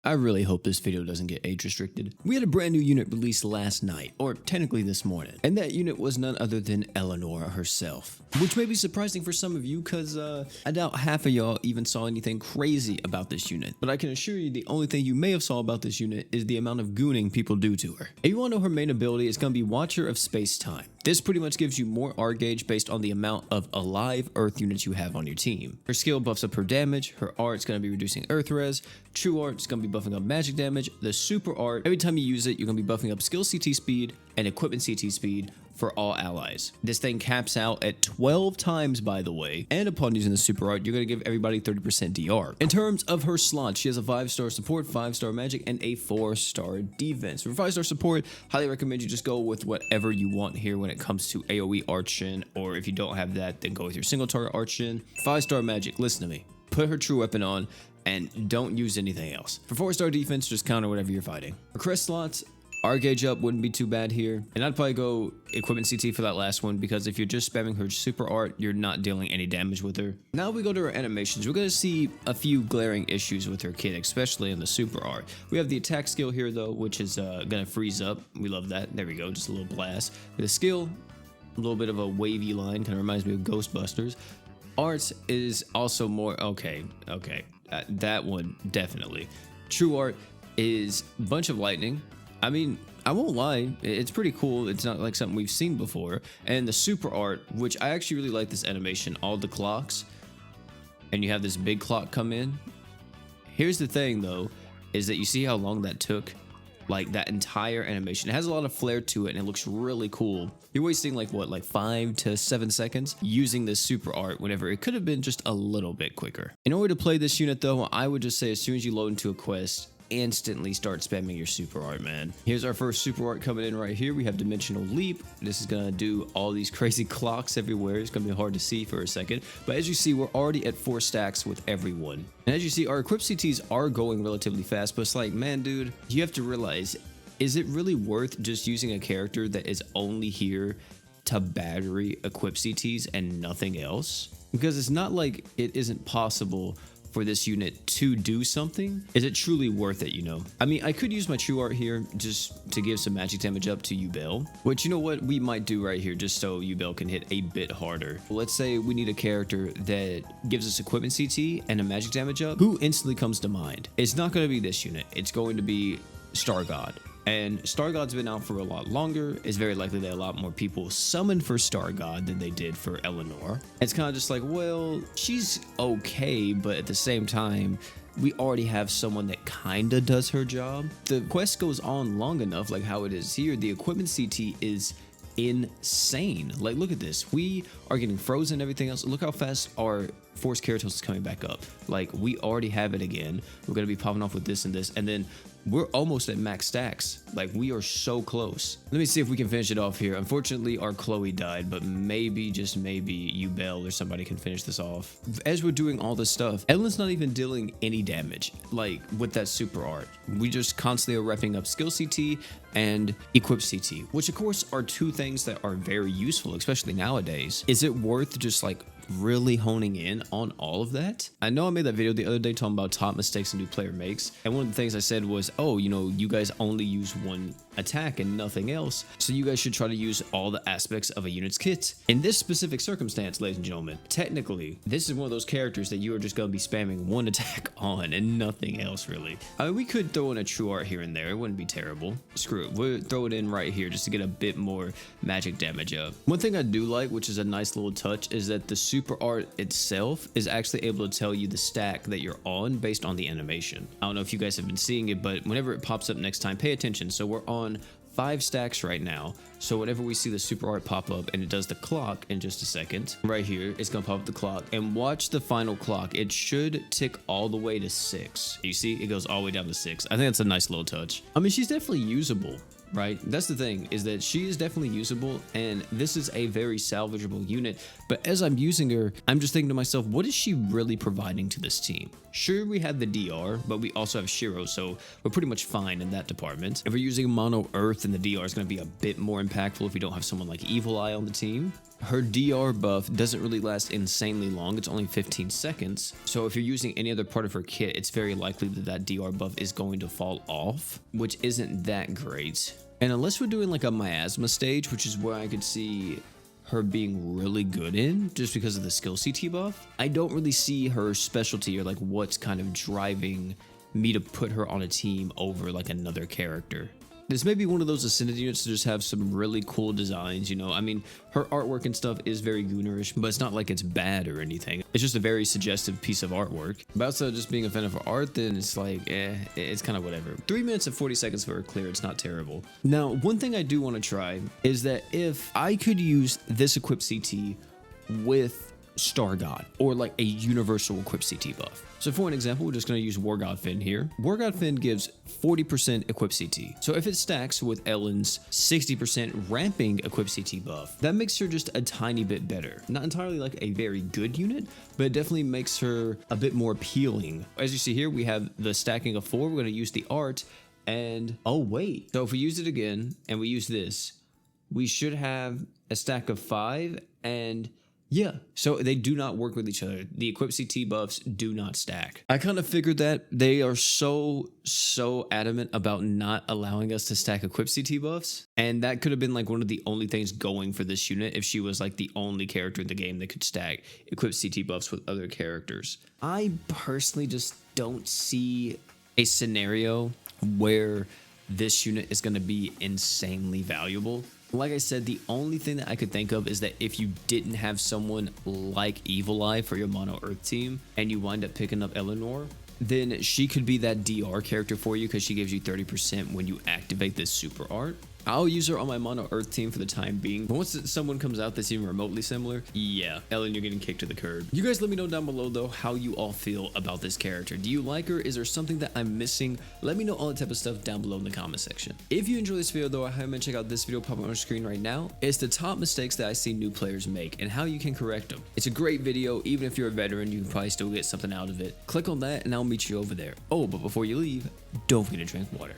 I really hope this video doesn't get age restricted. We had a brand new unit released last night, or technically this morning, and that unit was none other than Eleanor herself. Which may be surprising for some of you, cause I doubt half of y'all even saw anything crazy about this unit. But I can assure you the only thing you may have saw about this unit is the amount of gooning people do to her. If you want to know her main ability, it's gonna be Watcher of Space-Time. This pretty much gives you more R gauge based on the amount of alive Earth units you have on your team. Her skill buffs up her damage, her art's gonna be reducing Earth res, true art's gonna be buffing up magic damage, the super art, every time you use it, you're gonna be buffing up skill CT speed and equipment CT speed for all allies. This thing caps out at 12 times, by the way, and upon using the super art, you're gonna give everybody 30% DR. In terms of her slots, she has a 5-star support, 5-star magic, and a 4-star defense. For 5-star support, highly recommend you just go with whatever you want here when it comes to AoE Archon, or if you don't have that, then go with your single target Archon. 5-star magic, listen to me. Put her true weapon on, and don't use anything else. For 4-star defense, just counter whatever you're fighting. For crest slots, R gauge up wouldn't be too bad here, and I'd probably go equipment CT for that last one, because if you're just spamming her super art, you're not dealing any damage with her. Now we go to her animations. We're going to see a few glaring issues with her kit, especially in the super art. We have the attack skill here though, which is going to freeze up. We love that. There we go, just a little blast. The skill, a little bit of a wavy line, kind of reminds me of Ghostbusters. Art is also more okay. That one definitely. True art is a bunch of lightning. I mean, I won't lie, it's pretty cool. It's not like something we've seen before. And the super art, which I actually really like this animation, all the clocks, and you have this big clock come in. Here's the thing though, is that you see how long that took? Like that entire animation. It has a lot of flair to it and it looks really cool. You're wasting like 5 to 7 seconds using this super art whenever it could have been just a little bit quicker. In order to play this unit though, I would just say as soon as you load into a quest, instantly start spamming your super art, man. Here's our first super art coming in right here. We have Dimensional Leap. This is gonna do all these crazy clocks everywhere. It's gonna be hard to see for a second, but as you see, we're already at 4 stacks with everyone. And as you see, our equip CTs are going relatively fast, but it's like, man, dude, you have to realize, is it really worth just using a character that is only here to battery equip CTs and nothing else? Because it's not like it isn't possible for this unit to do something. Is it truly worth it, you know? I mean, I could use my true art here just to give some magic damage up to Ubel, which, you know what, we might do right here just so Ubel can hit a bit harder. Let's say we need a character that gives us equipment CT and a magic damage up. Who instantly comes to mind? It's not going to be this unit. It's going to be Star God. And Star God's been out for a lot longer. It's very likely that a lot more people summoned for Star God than they did for Eleanor. It's kind of just like, well, she's okay, but at the same time, we already have someone that kind of does her job. The quest goes on long enough, like how it is here. The equipment CT is insane. Like, look at this. We are getting frozen and everything else. Look how fast our Force Keratos is coming back up. Like, we already have it again. We're going to be popping off with this and this, and then we're almost at max stacks. Like, we are so close. Let me see if we can finish it off here. Unfortunately, our Chloe died, but maybe, just maybe, Ubel or somebody can finish this off. As we're doing all this stuff, Evelyn's not even dealing any damage, like, with that super art. We just constantly are repping up skill CT and equip CT, which of course are two things that are very useful, especially nowadays. Is it worth just like really honing in on all of that? I know I made that video the other day talking about top mistakes a new player makes, and one of the things I said was, oh, you know, you guys only use one attack and nothing else, so you guys should try to use all the aspects of a unit's kit. In this specific circumstance, ladies and gentlemen, technically this is one of those characters that you are just going to be spamming one attack on and nothing else really. I mean, we could throw in a true art here and there, it wouldn't be terrible. Screw it, we'll throw it in right here just to get a bit more magic damage up. One thing I do like, which is a nice little touch, is that the super art itself is actually able to tell you the stack that you're on based on the animation. I don't know if you guys have been seeing it, but whenever it pops up next time, pay attention. So we're on 5 stacks right now, so whenever we see the super art pop up, and it does the clock in just a second, right here it's gonna pop up the clock, and watch the final clock. It should tick all the way to 6. You see, it goes all the way down to 6. I think that's a nice little touch. I mean, she's definitely usable, right? That's the thing, is that she is definitely usable, and this is a very salvageable unit. But as I'm using her, I'm just thinking to myself, what is she really providing to this team? Sure, we have the DR, but we also have Shiro, so we're pretty much fine in that department. If we're using mono Earth, then the DR is going to be a bit more impactful if we don't have someone like Evil Eye on the team. her DR buff doesn't really last insanely long. It's only 15 seconds. So if you're using any other part of her kit, it's very likely that that DR buff is going to fall off, which isn't that great. And unless we're doing like a miasma stage, which is where I could see her being really good in just because of the skill CT buff, I don't really see her specialty or like what's kind of driving me to put her on a team over like another character. This may be one of those Ascended units to just have some really cool designs, you know. I mean, her artwork and stuff is very Goonerish, but it's not like it's bad or anything. It's just a very suggestive piece of artwork. But outside of just being a fan of her art, then it's like, it's kind of whatever. 3 minutes and 40 seconds for her clear, it's not terrible. Now, one thing I do want to try is that if I could use this equip CT with Star God or like a universal equip CT buff. So for an example, we're just going to use War God Finn here. War God Finn gives 40% equip CT. So if it stacks with Ellen's 60% ramping equip CT buff, that makes her just a tiny bit better. Not entirely like a very good unit, but it definitely makes her a bit more appealing. As you see here, we have the stacking of 4. We're going to use the art and oh wait. So if we use it again and we use this, we should have a stack of 5 and yeah, so they do not work with each other. The equip CT buffs do not stack. I kind of figured that they are so adamant about not allowing us to stack equip CT buffs. And that could have been like one of the only things going for this unit if she was like the only character in the game that could stack equip CT buffs with other characters. I personally just don't see a scenario where this unit is going to be insanely valuable. Like I said, the only thing that I could think of is that if you didn't have someone like Evil Eye for your Mono Earth team and you wind up picking up Eleanor, then she could be that DR character for you because she gives you 30% when you activate this super art. I'll use her on my Mono Earth team for the time being. But once someone comes out that's even remotely similar, yeah, Ellen, you're getting kicked to the curb. You guys let me know down below, though, how you all feel about this character. Do you like her? Is there something that I'm missing? Let me know all that type of stuff down below in the comment section. If you enjoy this video, though, I highly recommend check out this video popping on your screen right now. It's the top mistakes that I see new players make and how you can correct them. It's a great video. Even if you're a veteran, you can probably still get something out of it. Click on that and I'll meet you over there. Oh, but before you leave, don't forget to drink water.